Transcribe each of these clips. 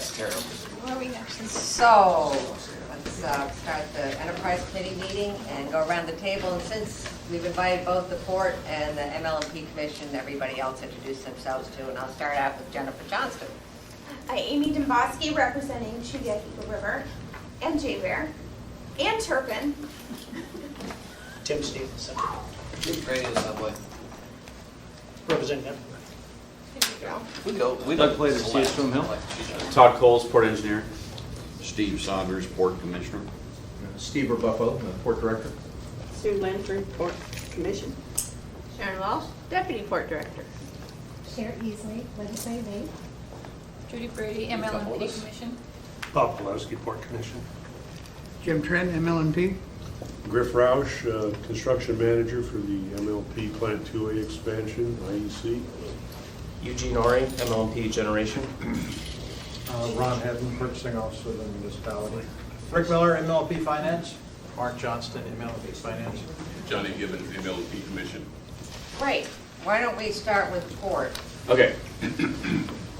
Yes, Carol. Where are we actually? So, let's start the enterprise committee meeting and go around the table. And since we've invited both the port and the MLMP commission, everybody else introduce themselves too. And I'll start out with Jennifer Johnston. Amy Domboski representing Chuyahica River and J-Bear and Turpin. Tim Stevenson, Radio Subway. representing everywhere. There you go. We Doug Plater, CS Swim Hill. Todd Coles, Port Engineer. Steve Saunders, Port Commissioner. Steve Rebuffo, Port Director. Sue Lantern, Port Commission. Sharon Walsh, Deputy Port Director. Cher Easley, Legislative Aid. Judy Brady, MLMP Commission. Bob Pulaski, Port Commission. Jim Trent, MLMP. Griff Roush, Construction Manager for the MLP Plant 2A expansion, IEC. Eugene Ori, MLMP Generation. Ron Hedden, Purchasing Officer of the municipality. Rick Miller, MLP Finance. Mark Johnston, MLP Finance. Johnny Gibbon, MLP Commission. Great. Why don't we start with port? Okay.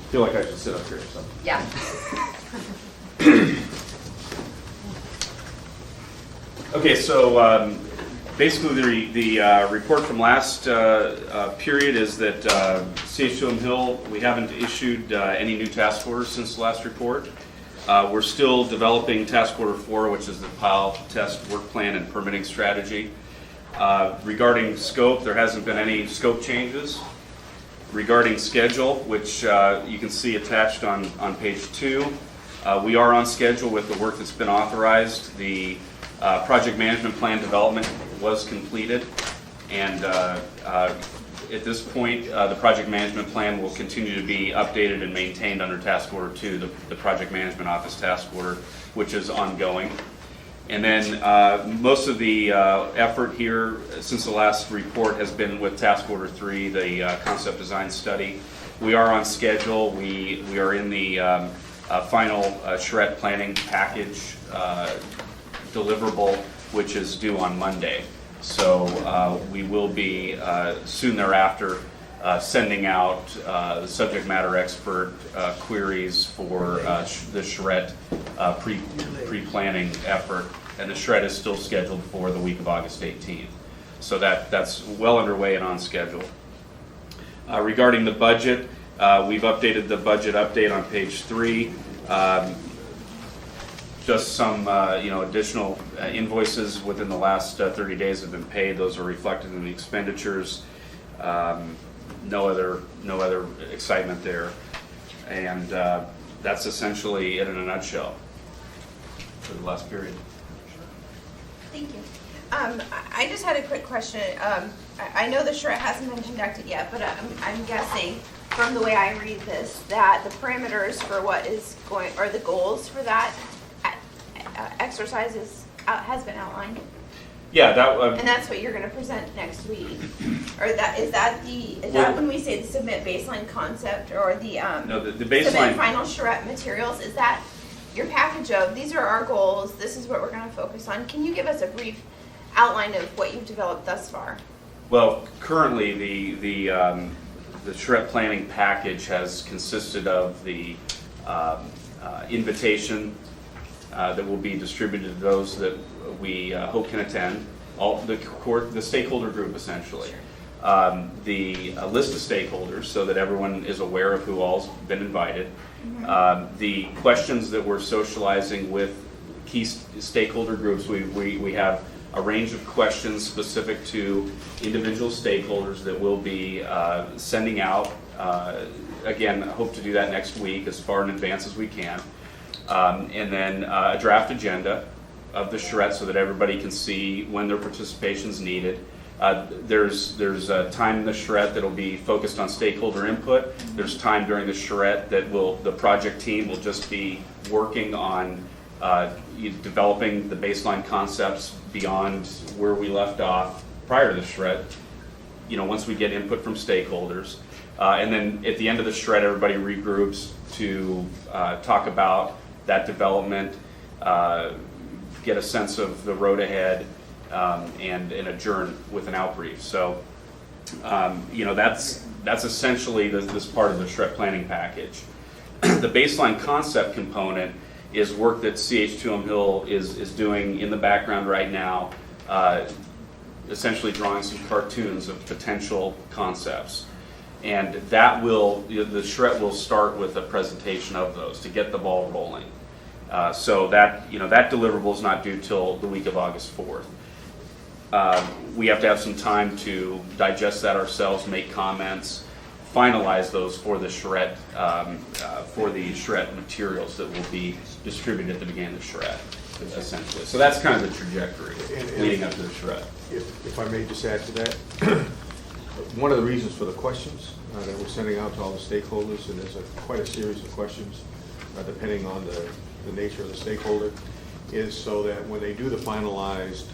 Feel like I should sit up here, so. Yeah. Okay, so basically the report from last period is that CH2M Hill, we haven't issued any new task orders since the last report. We're still developing task order 4, which is the pile test work plan and permitting strategy. Regarding scope, there hasn't been any scope changes. Regarding schedule, which you can see attached on page 2, we are on schedule with the work that's been authorized. The project management plan development was completed, and at this point, the project management plan will continue to be updated and maintained under task order 2, the project management office task order, which is ongoing. And then most of the effort here since the last report has been with task order 3, the concept design study. We are on schedule. We are in the final charrette planning package deliverable, which is due on Monday. So we will be soon thereafter sending out the subject matter expert queries for the charrette pre-planning effort, and the charrette is still scheduled for the week of August 18th. So that's well underway and on schedule. Regarding the budget, we've updated the budget update on page 3. Just some additional invoices within the last 30 days have been paid. Those are reflected in the expenditures. No other excitement there, and that's essentially it in a nutshell for the last period. Thank you. I just had a quick question. I know the charrette hasn't been conducted yet, but I'm guessing from the way I read this that the parameters for what is going, or the goals for that exercise has been outlined. Yeah, and that's what you're going to present next week, or is that when we say the submit baseline concept or the no, the baseline submit final charrette materials? Is that your package of these are our goals? This is what we're going to focus on. Can you give us a brief outline of what you've developed thus far? Well, currently the charrette planning package has consisted of the invitation that will be distributed to those that we hope can attend, all the stakeholder group essentially. The list of stakeholders so that everyone is aware of who all's been invited. The questions that we're socializing with key stakeholder groups, we have a range of questions specific to individual stakeholders that we'll be sending out. Again, I hope to do that next week as far in advance as we can. And then a draft agenda of the charrette so that everybody can see when their participation is needed. There's a time in the charrette that will be focused on stakeholder input. There's time during the charrette that the project team will just be working on developing the baseline concepts beyond where we left off prior to the charrette. Once we get input from stakeholders. And then at the end of the charrette, everybody regroups to talk about that development, get a sense of the road ahead, and adjourn with an outbrief. So, that's essentially this part of the charrette planning package. the baseline concept component is work that CH2M Hill is doing in the background right now, essentially drawing some cartoons of potential concepts. And that will, the charrette will start with a presentation of those to get the ball rolling. So that, that deliverable is not due till the week of August 4th. We have to have some time to digest that ourselves, make comments, finalize those for the charrette materials that will be distributed at the beginning of the charrette, essentially. So that's kind of the trajectory leading up to the charrette. If I may just add to that, one of the reasons for the questions that we're sending out to all the stakeholders, and there's quite a series of questions depending on the nature of the stakeholder, is so that when they do the finalized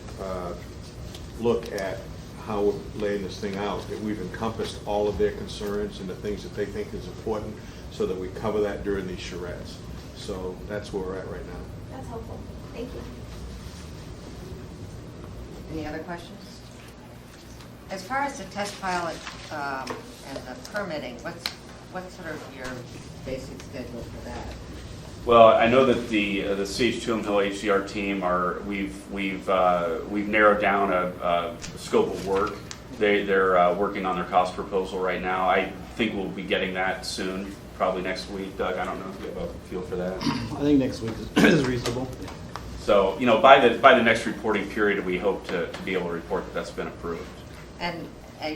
look at how we're laying this thing out, that we've encompassed all of their concerns and the things that they think is important, so that we cover that during these charrettes. So that's where we're at right now. That's helpful. Thank you. Any other questions? As far as the test pilot and the permitting, what's sort of your basic schedule for that? Well, I know that the CH2M Hill HDR team we've narrowed down a scope of work. They're working on their cost proposal right now. I think we'll be getting that soon, probably next week. Doug, I don't know if you have a feel for that. I think next week is reasonable. So, by the next reporting period, we hope to be able to report that that's been approved. And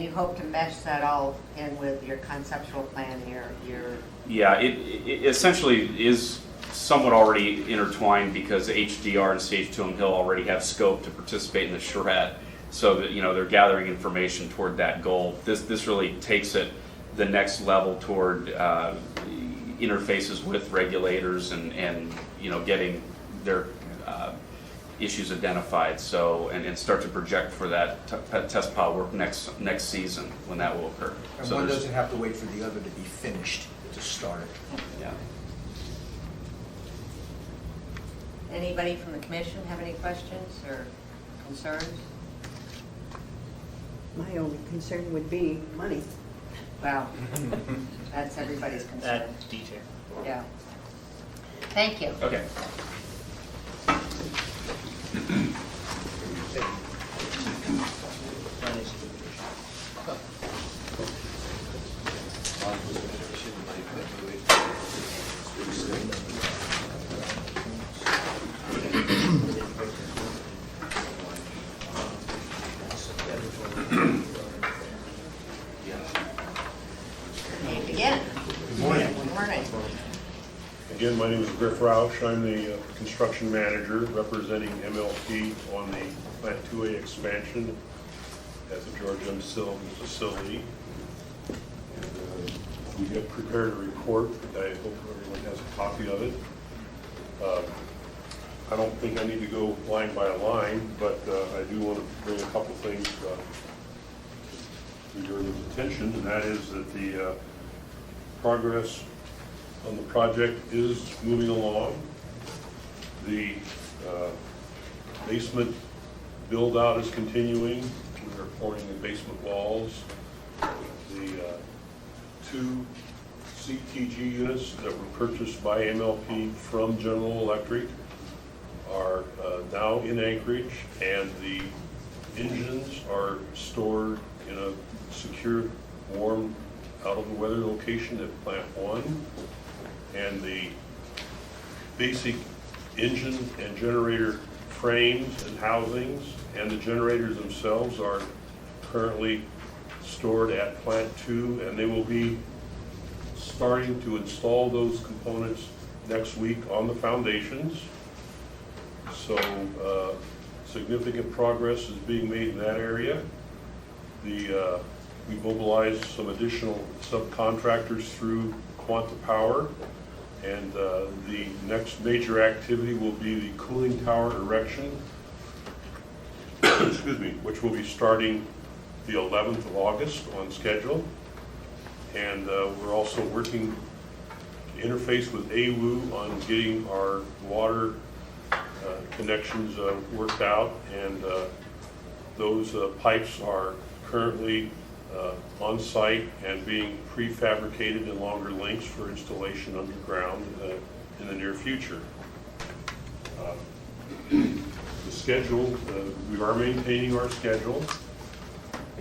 you hope to mesh that all in with your conceptual plan, your Yeah, it essentially is somewhat already intertwined, because HDR and CH2M Hill already have scope to participate in the charrette, so that they're gathering information toward that goal. This really takes it the next level toward interfaces with regulators and getting their issues identified, and start to project for that test pilot work next season when that will occur. And so one doesn't have to wait for the other to be finished to start. Yeah. Anybody from the commission have any questions or concerns? My only concern would be money. Well, that's everybody's concern. That detail. Yeah. Thank you. Okay. Again. Good morning. Good morning. Again, my name is Griff Roush. I'm the construction manager representing MLP on the Plant 2A expansion at the George M. Silva facility. And, we have prepared a report. I hope everyone has a copy of it. I don't think I need to go line by line, but I do want to bring a couple things to your attention, and that is that the progress on the project is moving along. The basement build-out is continuing. We are pouring the basement walls. The two CTG units that were purchased by MLP from General Electric are now in Anchorage, and the engines are stored in a secure, warm, out-of-the-weather location at Plant 1. And the basic engine and generator frames and housings and the generators themselves are currently stored at Plant 2, and they will be starting to install those components next week on the foundations. So significant progress is being made in that area. We mobilized some additional subcontractors through Quanta Power, and the next major activity will be the cooling tower erection, excuse me, which will be starting the 11th of August on schedule. And we're also working to interface with AWU on getting our water connections worked out, and those pipes are currently on site and being prefabricated in longer lengths for installation underground in the near future. The schedule, we are maintaining our schedule,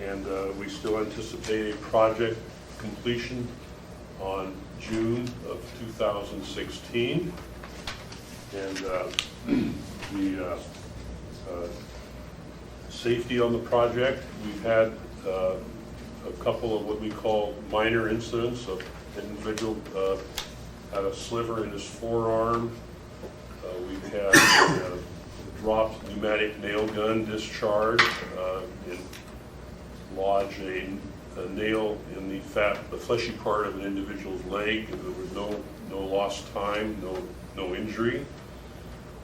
and we still anticipate a project completion on June of 2016. And the safety on the project, we've had a couple of what we call minor incidents. An individual had a sliver in his forearm. We've had dropped pneumatic nail gun discharge and lodge a nail in the fleshy part of an individual's leg. There was no lost time, no injury.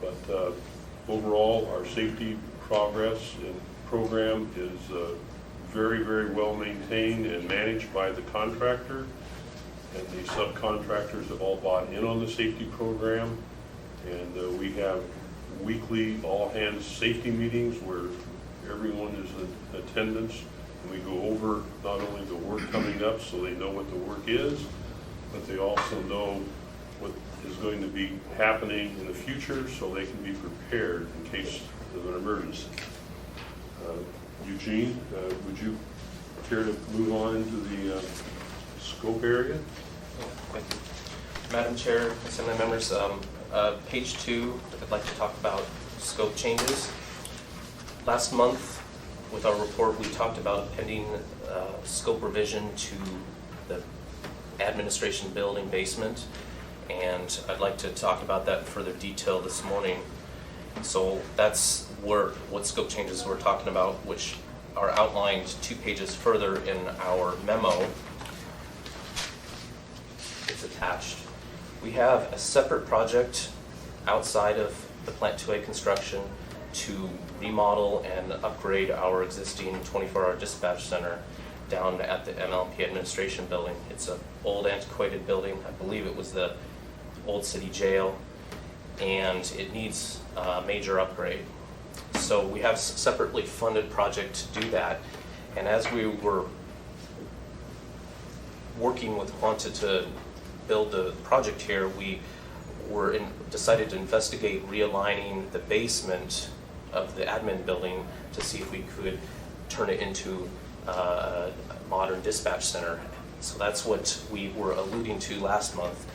But overall, our safety progress and program is very, very well maintained and managed by the contractor. And the subcontractors have all bought in on the safety program. And we have weekly all-hands safety meetings where everyone is in attendance. And we go over not only the work coming up so they know what the work is, but they also know what is going to be happening in the future so they can be prepared in case of an emergency. Eugene, would you care to move on into the scope area? Thank you. Madam Chair, Assembly members, page 2, I'd like to talk about scope changes. Last month, with our report, we talked about pending scope revision to the administration building basement, and I'd like to talk about that in further detail this morning. So that's what scope changes we're talking about, which are outlined 2 pages further in our memo. It's attached. We have a separate project outside of the Plant 2A construction to remodel and upgrade our existing 24-hour dispatch center down at the MLP administration building. It's an old antiquated building. I believe it was the old city jail, and it needs a major upgrade. So we have a separately funded project to do that, and as we were working with Quanta to build the project here, we decided to investigate realigning the basement of the admin building to see if we could turn it into a modern dispatch center. So that's what we were alluding to last month,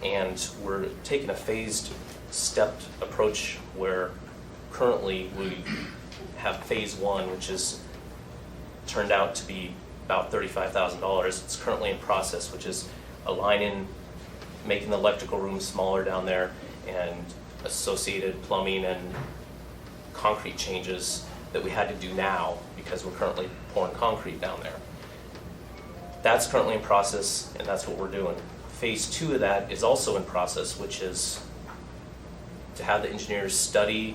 and we're taking a phased stepped approach where currently we have phase 1, which has turned out to be about $35,000. It's currently in process, which is aligning, making the electrical room smaller down there, and associated plumbing and concrete changes that we had to do now because we're currently pouring concrete down there. That's currently in process, and that's what we're doing. Phase 2 of that is also in process, which is to have the engineers study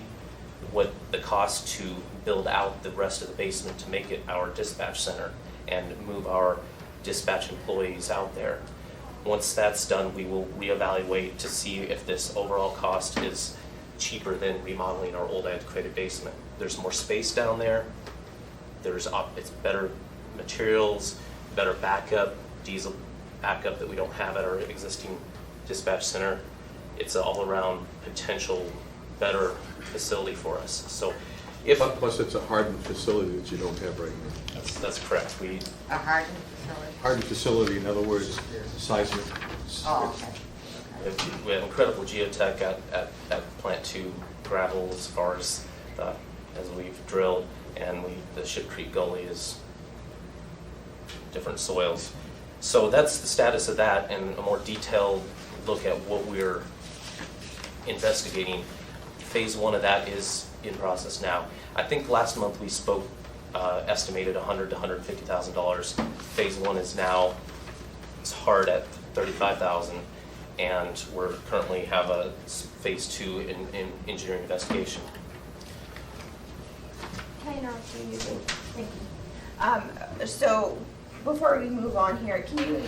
what the cost to build out the rest of the basement to make it our dispatch center and move our dispatch employees out there. Once that's done, we will reevaluate to see if this overall cost is cheaper than remodeling our old antiquated basement. There's more space down there. It's better materials, better backup, diesel backup that we don't have at our existing dispatch center. It's an all-around potential better facility for us. So Plus it's a hardened facility that you don't have right now. That's correct. A hardened facility? Hardened facility, in other words, seismic. Oh, okay. We have incredible geotech at Plant 2 gravel as far as we've drilled, and the Ship Creek Gully is different soils. So that's the status of that, and a more detailed look at what we're investigating. Phase 1 of that is in process now. I think last month we spoke, estimated $100,000 to $150,000. Phase 1 is now, it's hard at $35,000, and we're currently have a phase 2 in engineering investigation. Can I interrupt you? Thank you. So before we move on here, can you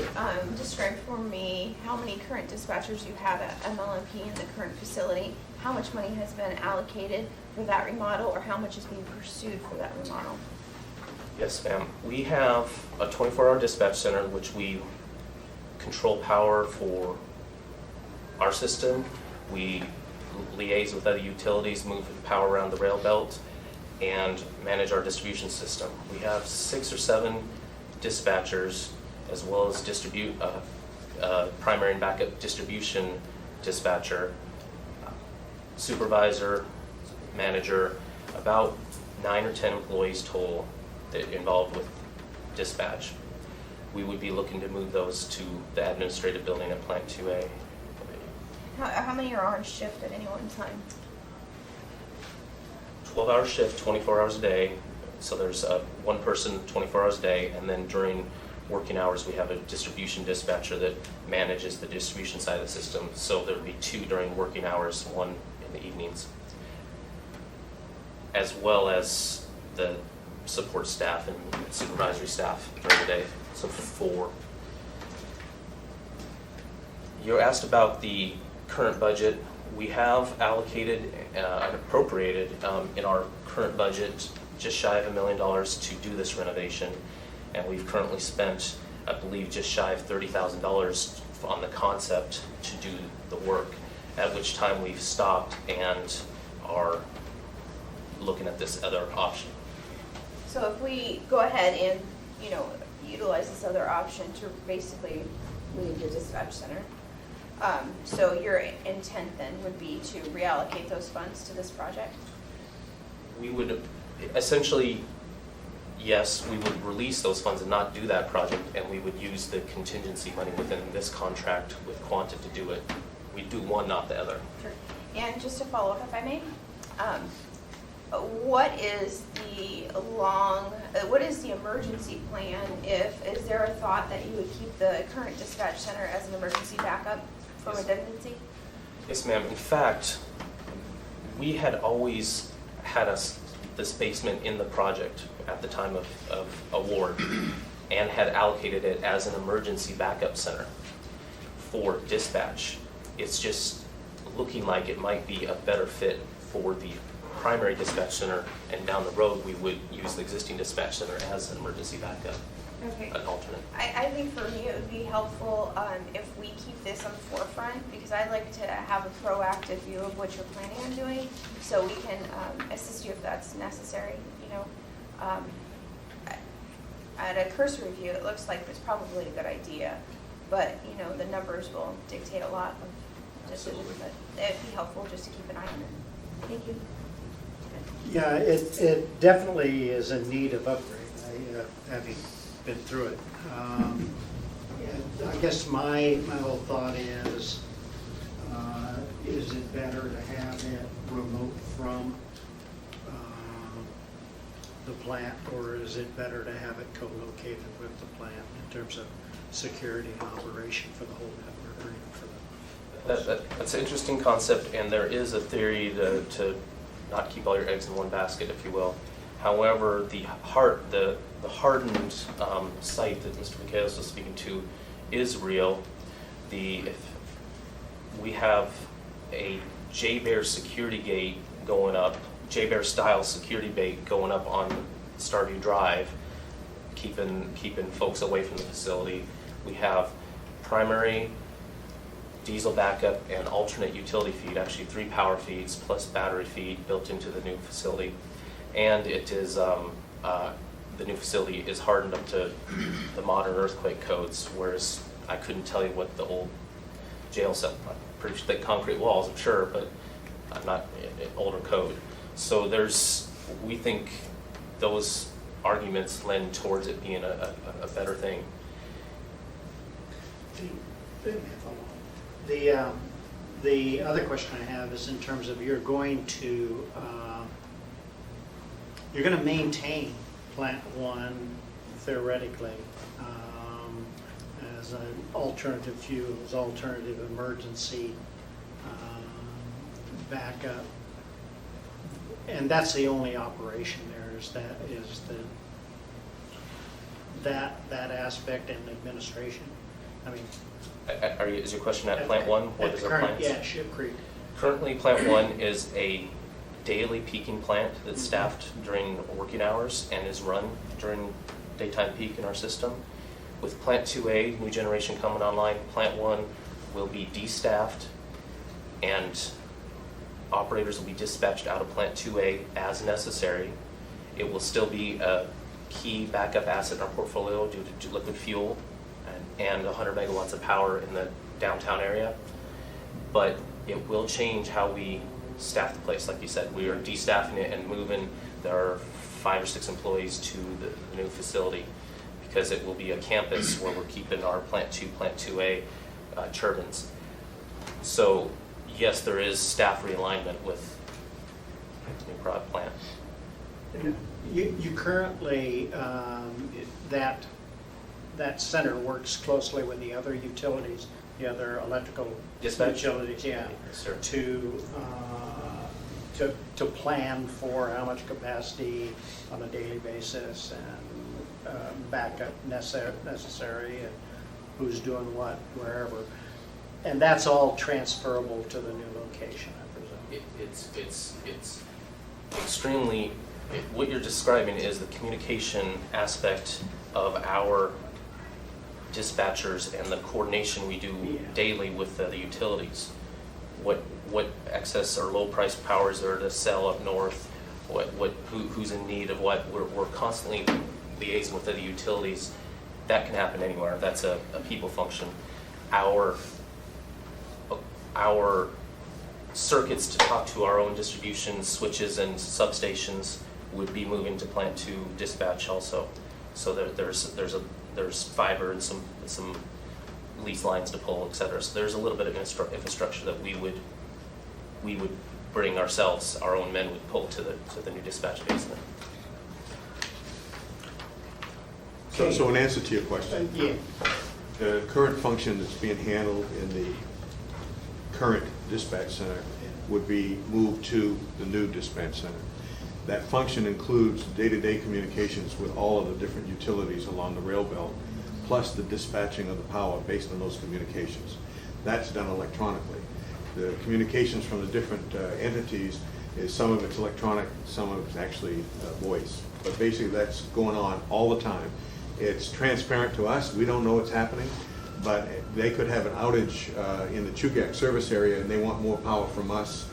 describe for me how many current dispatchers you have at MLMP in the current facility? How much money has been allocated for that remodel, or how much is being pursued for that remodel? Yes, ma'am. We have a 24-hour dispatch center in which we control power for our system. We liaise with other utilities, move power around the rail belt, and manage our distribution system. We have 6 or 7 dispatchers, as well as primary and backup distribution dispatcher, supervisor, manager, about 9 or 10 employees total that involved with dispatch. We would be looking to move those to the administrative building at Plant 2A. How many are on shift at any one time? 12-hour shift, 24 hours a day. So there's one person 24 hours a day, and then during working hours we have a distribution dispatcher that manages the distribution side of the system. So there would be 2 during working hours, 1 in the evenings, as well as the support staff and supervisory staff during the day. So 4. You asked about the current budget. We have allocated and appropriated in our current budget just shy of $1 million to do this renovation, and we've currently spent, I believe, just shy of $30,000 on the concept to do the work, at which time we've stopped and are looking at this other option. So if we go ahead and, utilize this other option to basically leave the dispatch center, so your intent then would be to reallocate those funds to this project? We would essentially, yes, we would release those funds and not do that project, and we would use the contingency money within this contract with Quanta to do it. We do one, not the other. Sure. And just to follow up, if I may, what is the emergency plan? Is there a thought that you would keep the current dispatch center as an emergency backup for redundancy? Yes, ma'am. In fact, we had always had this basement in the project at the time of award and had allocated it as an emergency backup center for dispatch. It's just looking like it might be a better fit for the primary dispatch center, and down the road we would use the existing dispatch center as an emergency backup, Okay. an alternate. I think for me it would be helpful if we keep this on the forefront, because I'd like to have a proactive view of what you're planning on doing, so we can assist you if that's necessary. At a cursory view, it looks like it's probably a good idea, but the numbers will dictate a lot of decisions. But it'd be helpful just to keep an eye on it. Thank you. Yeah, it definitely is in need of upgrade, having been through it. I guess my whole thought is it better to have it remote from the plant, or is it better to have it co-located with the plant in terms of security and operation for the whole network, or even for the... That's an interesting concept, and there is a theory to not keep all your eggs in one basket, if you will. However, the hardened site that Mr. Michaelis was speaking to is real. If we have a J-Bear security gate going up, J-Bear style security gate going up on Starview Drive, keeping folks away from the facility. We have primary diesel backup and alternate utility feed, actually 3 power feeds plus battery feed built into the new facility. And it is, the new facility is hardened up to the modern earthquake codes, whereas I couldn't tell you what the old jail cell, pretty thick concrete walls, I'm sure, but I'm not an older code. So we think those arguments lend towards it being a better thing. The other question I have is in terms of you're going to maintain Plant 1 theoretically as an alternative fuel, as alternative emergency backup, and that's the only operation there. Is that aspect and administration? I mean. Is your question at Plant 1? What is our plans? Yeah, Ship Creek. Currently, Plant 1 is a daily peaking plant that's staffed during working hours and is run during daytime peak in our system. With Plant 2A, new generation coming online, Plant 1 will be destaffed and operators will be dispatched out of Plant 2A as necessary. It will still be a key backup asset in our portfolio due to liquid fuel and 100 megawatts of power in the downtown area. But it will change how we staff the place. Like you said, we are destaffing it and moving our 5 or 6 employees to the new facility because it will be a campus where we're keeping our Plant 2, Plant 2A turbines. So yes, there is staff realignment with the new product plant. You currently, that center works closely with the other utilities, the other electrical Dispatch? utilities, yeah, Yes, sir. to plan for how much capacity on a daily basis and backup necessary and who's doing what, wherever. And that's all transferable to the new location, I presume. It's extremely, what you're describing is the communication aspect of our dispatchers and the coordination we do daily with the utilities. What excess or low price powers are to sell up north, who's in need of what. We're constantly liaising with the utilities. That can happen anywhere. That's a people function. Our circuits to talk to our own distribution switches and substations would be moving to Plant 2 dispatch also. So there's fiber and some lease lines to pull, et cetera. So there's a little bit of infrastructure that we would bring ourselves, our own men would pull to the new dispatch basement. So in answer to your question, Yeah. the current function that's being handled in the current dispatch center would be moved to the new dispatch center. That function includes day-to-day communications with all of the different utilities along the rail belt, plus the dispatching of the power based on those communications. That's done electronically. The communications from the different entities, some of it's electronic, some of it's actually voice. But basically that's going on all the time. It's transparent to us. We don't know what's happening, but they could have an outage in the Chugach service area and they want more power from us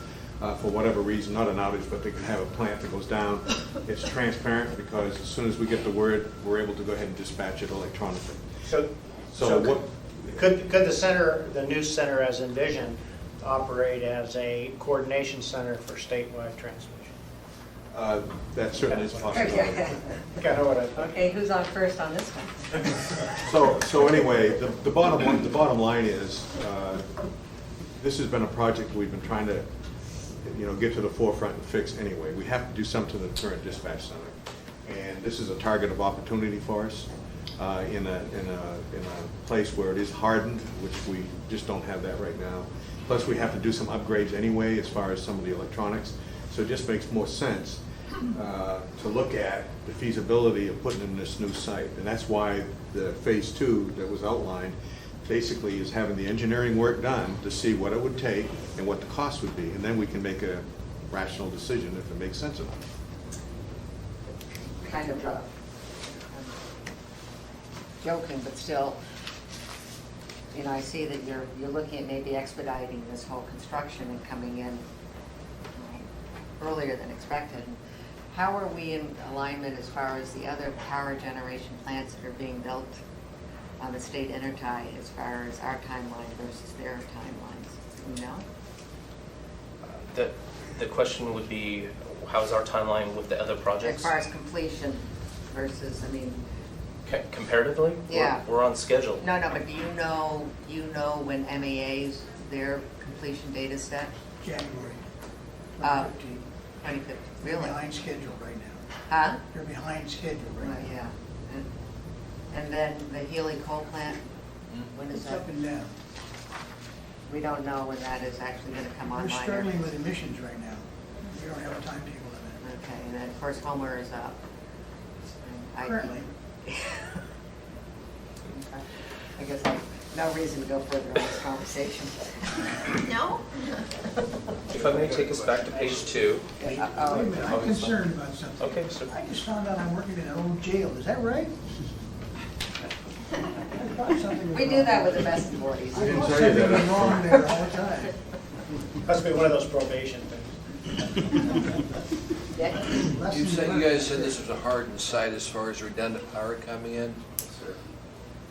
for whatever reason, not an outage, but they could have a plant that goes down. It's transparent because as soon as we get the word, we're able to go ahead and dispatch it electronically. Could the center, the new center as envisioned, operate as a coordination center for statewide transmission? That certainly is possible. Kind of what I thought. Okay, who's on first on this one? So anyway, the bottom line is, this has been a project we've been trying to, get to the forefront and fix anyway. We have to do something to the current dispatch center, and this is a target of opportunity for us in a place where it is hardened, which we just don't have that right now. Plus, we have to do some upgrades anyway as far as some of the electronics. So it just makes more sense to look at the feasibility of putting in this new site. And that's why the phase 2 that was outlined basically is having the engineering work done to see what it would take and what the cost would be. And then we can make a rational decision if it makes sense or not. Kind of joking, but still, I see that you're looking at maybe expediting this whole construction and coming in earlier than expected. How are we in alignment as far as the other power generation plants that are being built on the state intertie as far as our timeline versus their timelines? The question would be, how's our timeline with the other projects? As far as completion versus, Comparatively? Yeah. We're on schedule. No, but do you know when MAA's, their completion date is set? January 15. 2015. Really? They're behind schedule right now. Huh? They're behind schedule right now. Yeah. And then the Healy coal plant, when is It's that? up and down. We don't know when that is actually going to come We're online. struggling with emissions right now. We don't have a timetable on Okay, and then of course Homer is up. that. Currently. I guess I have no reason to go further in this conversation. No? If I may take us back to page 2. Wait a minute, I'm concerned about something. Okay, sir. I just found out I'm working in an old jail, is that right? I thought something was We do wrong. that with the best of boys. I didn't thought tell you something that. was wrong there all the time. Must be one of those probation things. Dick? Lesson You guys said learned. this was a hardened site as far as redundant power coming in.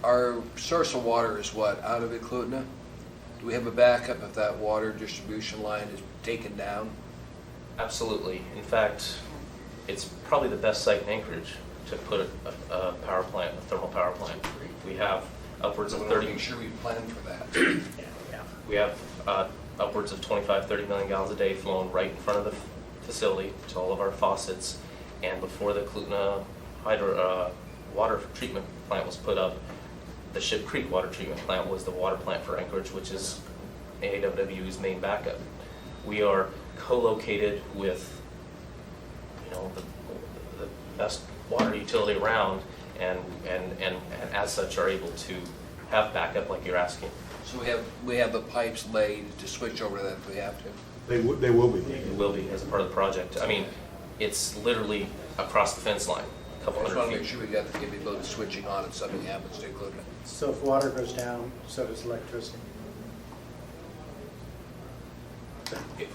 Our source of water is what, out of Eklutna? Do we have a backup if that water distribution line is taken down? Absolutely. In fact, it's probably the best site in Anchorage to put a power plant, a thermal power plant. We have upwards of So we want to 30, make sure we plan for that. we have upwards of 25, 30 million gallons a day flowing right in front of the facility to all of our faucets. And before the Klutna water treatment plant was put up, the Ship Creek water treatment plant was the water plant for Anchorage, which is AW's main backup. We are co-located with, the best water utility around, and as such are able to have backup like you're asking. So we have the pipes laid to switch over to that if we have to. They will be. It will be as a part of the project. I mean, it's literally across the fence line, a couple I just hundred want to feet. make sure we got the capability of switching on if something happens to Eklutna. So if water goes down, so does electricity.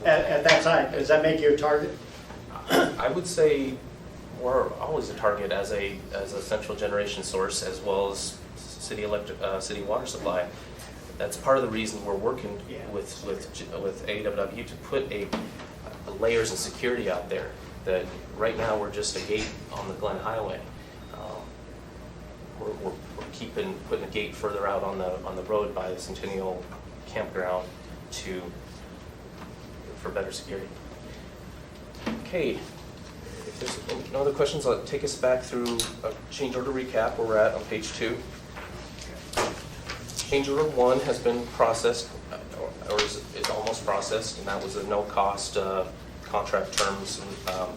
At that site, does that make you a target? I would say we're always a target as a central generation source, as well as city water supply. That's part of the reason we're working with AWW to put layers of security out there. That right now we're just a gate on the Glen Highway. We're putting a gate further out on the road by the Centennial Campground for better security. Okay, if there's no other questions, I'll take us back through a change order recap where we're at on page 2. Change order 1 has been processed, or is almost processed, and that was a no-cost contract terms and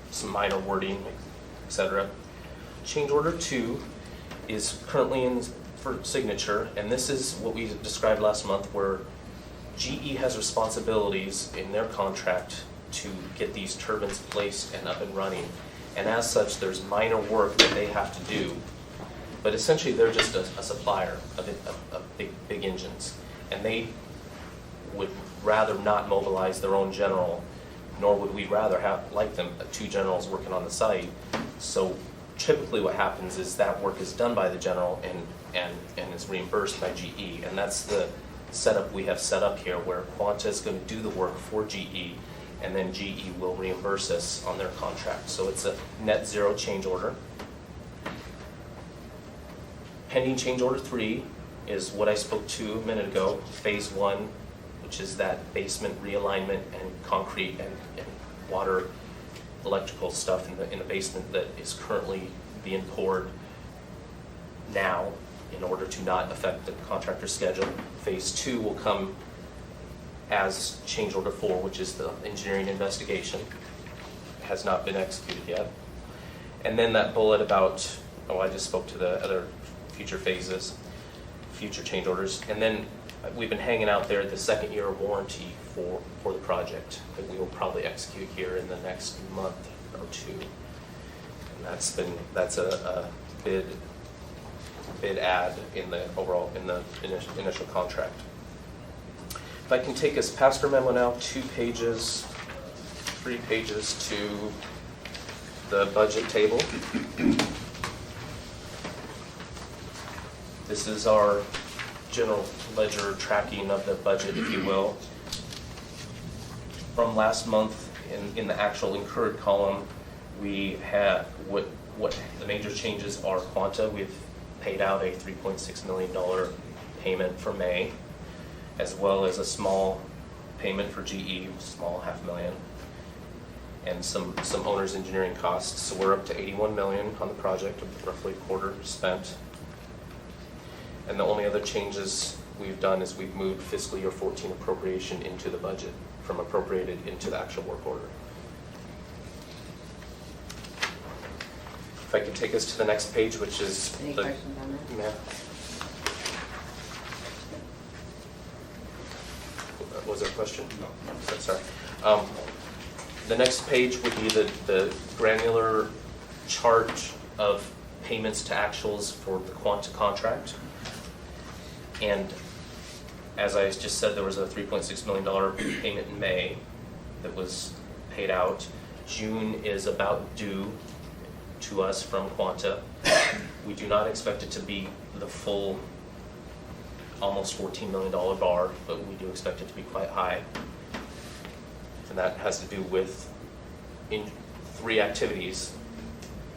some minor wording, etc. Change order 2 is currently in for signature, and this is what we described last month, where GE has responsibilities in their contract to get these turbines placed and up and running. And as such, there's minor work that they have to do. But essentially, they're just a supplier of big engines. And they would rather not mobilize their own general, nor would we rather like them, 2 generals working on the site. So typically what happens is that work is done by the general and is reimbursed by GE. And that's the setup we have set up here, where Quanta is going to do the work for GE, and then GE will reimburse us on their contract. So it's a net zero change order. Pending change order 3 is what I spoke to a minute ago, phase 1, which is that basement realignment and concrete and water electrical stuff in the basement that is currently being poured now in order to not affect the contractor's schedule. Phase 2 will come as change order 4, which is the engineering investigation. It has not been executed yet. And then that bullet about, I just spoke to the other future phases, future change orders. And then we've been hanging out there the 2nd year of warranty for the project that we will probably execute here in the next month or 2. And that's a bid add in the initial contract. If I can take us past our memo now, 3 pages to the budget table. This is our general ledger tracking of the budget, if you will. From last month, in the actual incurred column, we had what the major changes are. Quanta, we've paid out a $3.6 million payment for May, as well as a small payment for GE, small $500,000, and some owner's engineering costs. So we're up to $81 million on the project, roughly a quarter spent. And the only other changes we've done is we've moved fiscal year 14 appropriation into the budget, from appropriated into the actual work order. If I can take us to the next page, which is Any questions on that? Was there a question? No. Sorry. The next page would be the granular chart of payments to actuals for the Quanta contract. And as I just said, there was a $3.6 million payment in May that was paid out. June is about due to us from Quanta. We do not expect it to be the full almost $14 million bar, but we do expect it to be quite high. And that has to do with three activities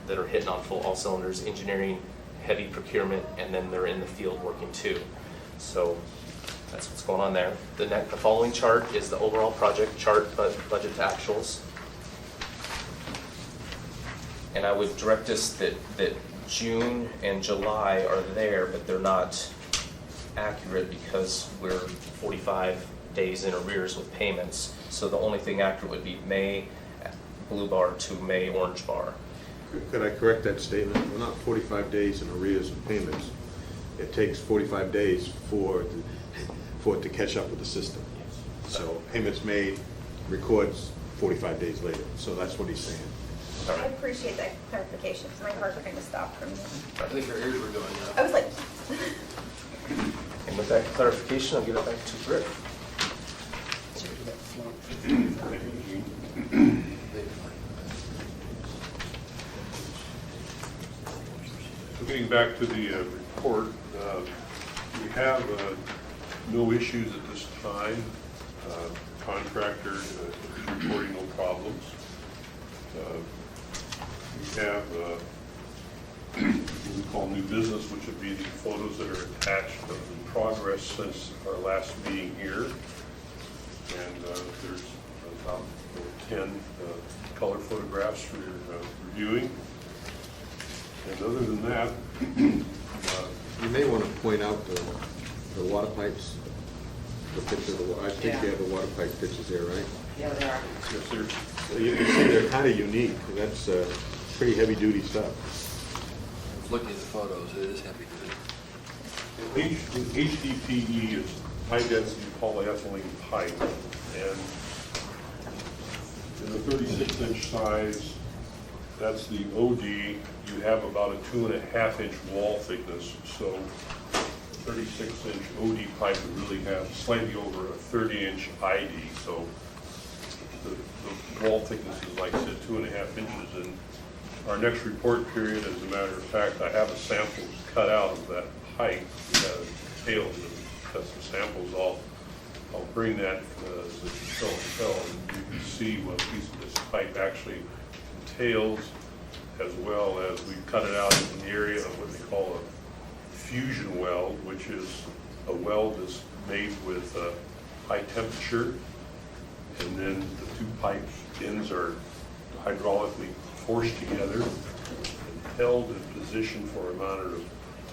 that are hitting on all cylinders: engineering, heavy procurement, and then they're in the field working too. So that's what's going on there. The following chart is the overall project chart, budget to actuals. And I would direct us that June and July are there, but they're not accurate because we're 45 days in arrears with payments. So the only thing accurate would be May blue bar to May orange bar. Could I correct that statement? We're not 45 days in arrears of payments. It takes 45 days for it to catch up with the system. So payments made records 45 days later. So that's what he's saying. I appreciate that clarification, because my heart kind of stopped from I think our ears were going up. I was like, And with that clarification, I'll give it back to Britt. So getting back to the report, we have no issues at this time. Contractor is reporting no problems. We have what we call new business, which would be the photos that are attached of the progress since our last meeting here. And there's about 10 color photographs for your reviewing. And other than that, You may want to point out the water pipes, the picture of the water. I think you have the water pipe pictures there, right? Yeah, they are. yes, sir. So you can see they're kind of unique. That's pretty heavy-duty stuff. I was looking at the photos, it is heavy duty. HDPE is high-density polyethylene pipe, and in the 36-inch size, that's the OD. You have about a 2.5-inch wall thickness, so 36-inch OD pipe would really have slightly over a 30-inch ID. So the wall thickness is, like I said, 2.5 inches. And our next report period, as a matter of fact, I have a samples cut out of that pipe. We have tails and cut some samples. I'll bring that as a show and tell, and you can see what a piece of this pipe actually entails, as well as we cut it out in the area of what they call a fusion weld, which is a weld that's made with high temperature, and then the two pipes ends are hydraulically forced together and held in position for a matter of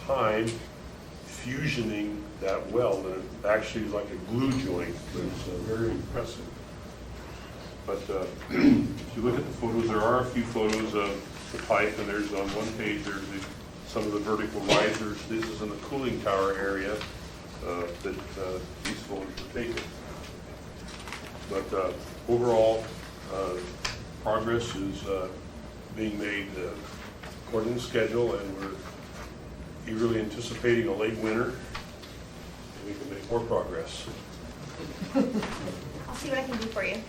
time, fusioning that weld, and it actually is like a glue joint. It's very impressive. But if you look at the photos, there are a few photos of the pipe, and there's on one page there's some of the vertical risers. This is in the cooling tower area that these photos were taken. But overall, progress is being made according to schedule, and we're eagerly anticipating a late winter, and we can make more progress. I'll see what I can do for you. Any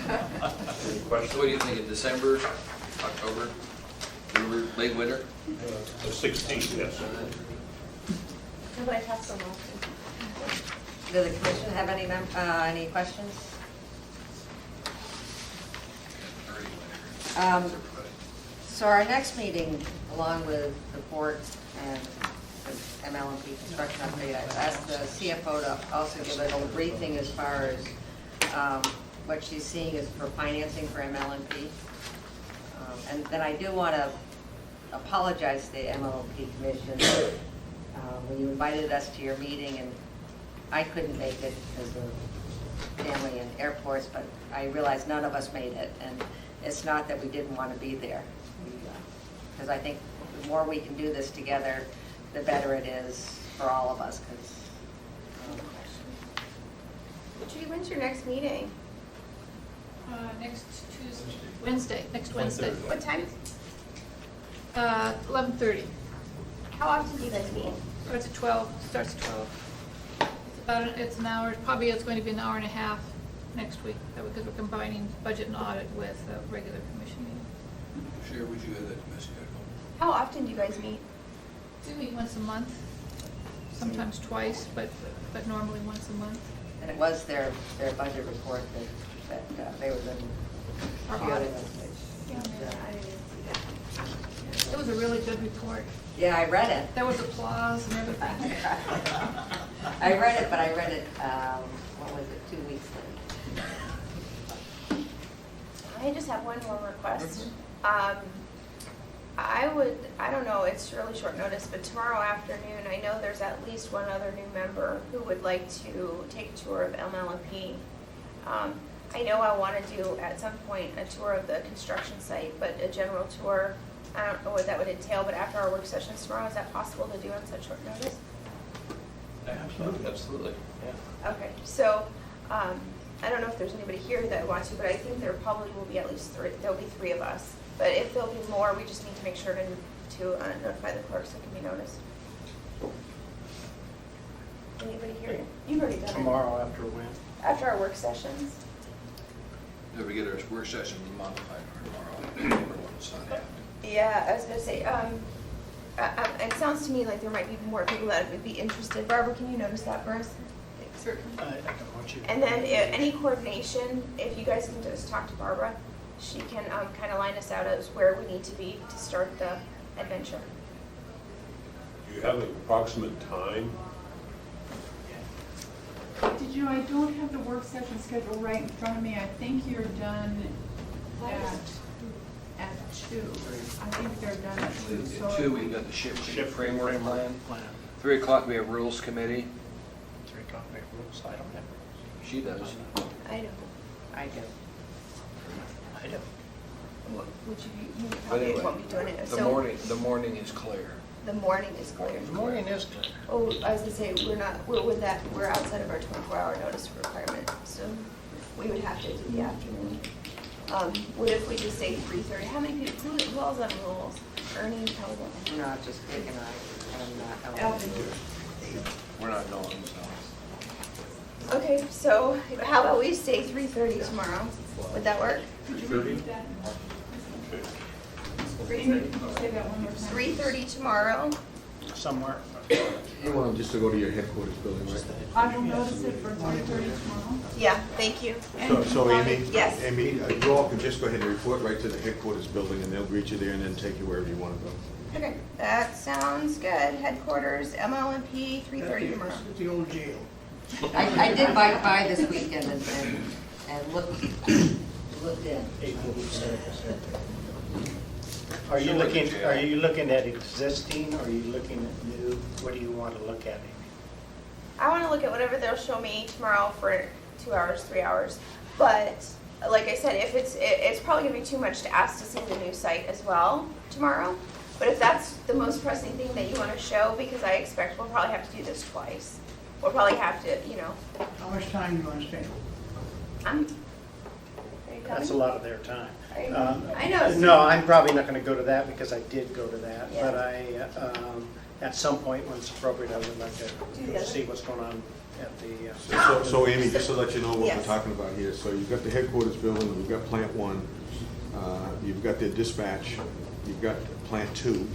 So questions? what do you think, in December, October, late winter? The 16th, yes. No, but I passed them all. Does the commission have any questions? So our next meeting, along with the port and the MLMP construction update, I've asked the CFO to also give a little briefing as far as what she's seeing is for financing for MLMP. And then I do want to apologize to the MLMP Commission. When you invited us to your meeting, and I couldn't make it because of family and airports, but I realized none of us made it. And it's not that we didn't want to be there. Because I think the more we can do this together, the better it is for all of us. When's your next meeting? Next Tuesday, Wednesday, next Wednesday. What time? 11:30. How often do you guys meet? Starts at 12, starts at 12. It's an hour, probably it's going to be an hour and a half next week, because we're combining budget and audit with a regular commission meeting. Sure, would you add that to my schedule? How often do you guys meet? We meet once a month, sometimes twice, but normally once a month. And it was their budget report that they were going Our to. audit. It was a really good report. Yeah, I read it. There was applause and everything. I read it, but I read it, what was it, 2 weeks late. I just have one more request. I don't know, it's really short notice, but tomorrow afternoon, I know there's at least one other new member who would like to take a tour of MLMP. I know I want to do at some point a tour of the construction site, but a general tour, I don't know what that would entail, but after our work sessions tomorrow, is that possible to do on such short notice? Absolutely. Okay, so, I don't know if there's anybody here that wants to, but I think there probably will be at least three, there'll be three of us. But if there'll be more, we just need to make sure to notify the clerk so it can be noticed. Anybody here? You've already done it. Tomorrow after when? After our work sessions. Did we get our work session modified for tomorrow? It's not happening. Yeah, I was gonna say, it sounds to me like there might be more people that would be interested. Barbara, can you notice that for us? Certainly. I don't want you. And then any coordination, if you guys can just talk to Barbara, she can kind of line us out as where we need to be to start the adventure. Do you have an approximate time? Did you, I don't have the work session schedule right in front of me. I think you're done at 2. I think they're done at 2. So At 2, we've got the ship framework plan. 3 o'clock, we have rules committee. 3 o'clock, we have rules. I don't have rules. She does. I know. I do. I don't. Would you But probably anyway, won't be doing it. The morning is clear. The morning is clear. The morning is clear. Oh, I was gonna say, we're outside of our 24-hour notice requirement, so we would have to do the afternoon. What if we just say 3:30? How many people, who all's on rules? Ernie, probably. No, just Dick and I. We're not going, so. Okay, so how about we say 3:30 tomorrow? Would that work? 30? Okay. 3:30. say that one more time. 3:30 tomorrow. Somewhere. You want them just to go to your headquarters building, right? I will notice it for 3:30 tomorrow. Yeah, thank you. So Amy? Yes. Amy, you all can just go ahead and report right to the headquarters building, and they'll greet you there and then take you wherever you want to go. Okay, that sounds good. Headquarters, MLMP, 3:30 tomorrow. It's the old jail. I did bike by this weekend and looked in. Are you looking at existing, or are you looking at new? What do you want to look at, Amy? I want to look at whatever they'll show me tomorrow for 2 hours, 3 hours. But like I said, if it's probably gonna be too much to ask to see the new site as well tomorrow. But if that's the most pressing thing that you want to show, because I expect we'll probably have to do this twice. We'll probably have to, How much time do you want to spend? Are you That's a coming? lot of their time. Are you coming? I know. No, I'm probably not going to go to that because I did go to that. Yeah. But at some point, when it's appropriate, I would like Do the to other. see what's going on at the. So Amy, just to let you know what we're Yes. talking about here, so you've got the headquarters building, we've got Plant 1, you've got the dispatch, you've got Plant 2.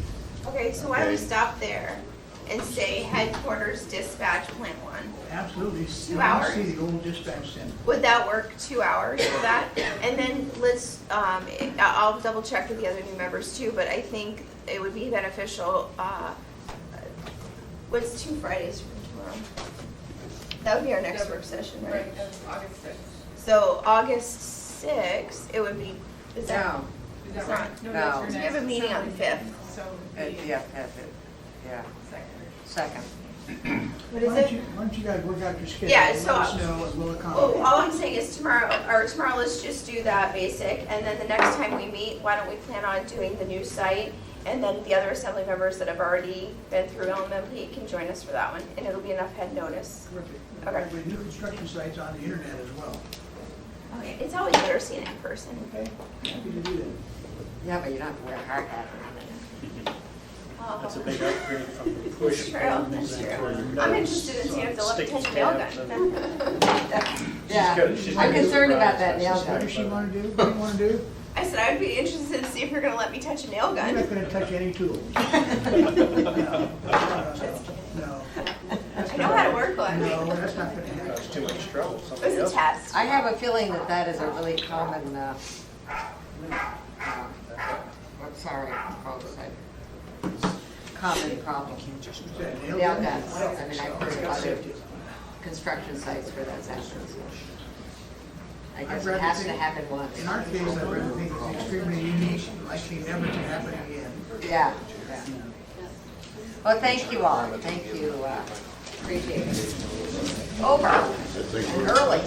Okay, so why don't we Okay. stop there and say headquarters dispatch plant 1? Absolutely. 2 I wanna hours. See the old dispatch center. Would that work, 2 hours for that? And then let's, I'll double check with the other new members too, but I think it would be beneficial, what's 2 Fridays from tomorrow? That would be our next work session, right? Right, that's August 6th. So August 6th, it would be, is that? No, Is that It's right? No. that's your We next- have a meeting on the 5th. So the yeah, second. What is it? Why don't you guys work out your schedule? Yeah, Let so- us know and we'll Well, accommodate. all I'm saying is tomorrow let's just do that basic, and then the next time we meet, why don't we plan on doing the new site? And then the other assembly members that have already been through LMMP can join us for that one, and it'll be enough head notice. Okay. With new construction sites on the internet as well. Okay, it's always better seeing it in person. Okay, happy to do that. Yeah, but you don't have to wear a hard hat or anything. Oh. That's a big upgrade from the push. That's true. I'm interested in seeing if they'll let me touch a nail gun. Yeah, I'm concerned about that nail What gun. does she want to do? What do you want to do? I said I'd be interested to see if you're gonna let me touch a nail I'm gun. not gonna touch any tools. No. I know how to work one. No, that's not gonna happen. That's too much trouble. It Somebody was a else. test. I have a feeling that that is a really common, sorry, Oversight. Common problem. that nail Nail gun? guns. I mean, I've heard of other construction sites where that's happened. I guess it has to happen once. In our case, I'd rather think it's extremely unique, likely never to happen again. Yeah. Well, thank you all. Thank you. Appreciate it. Over. And early.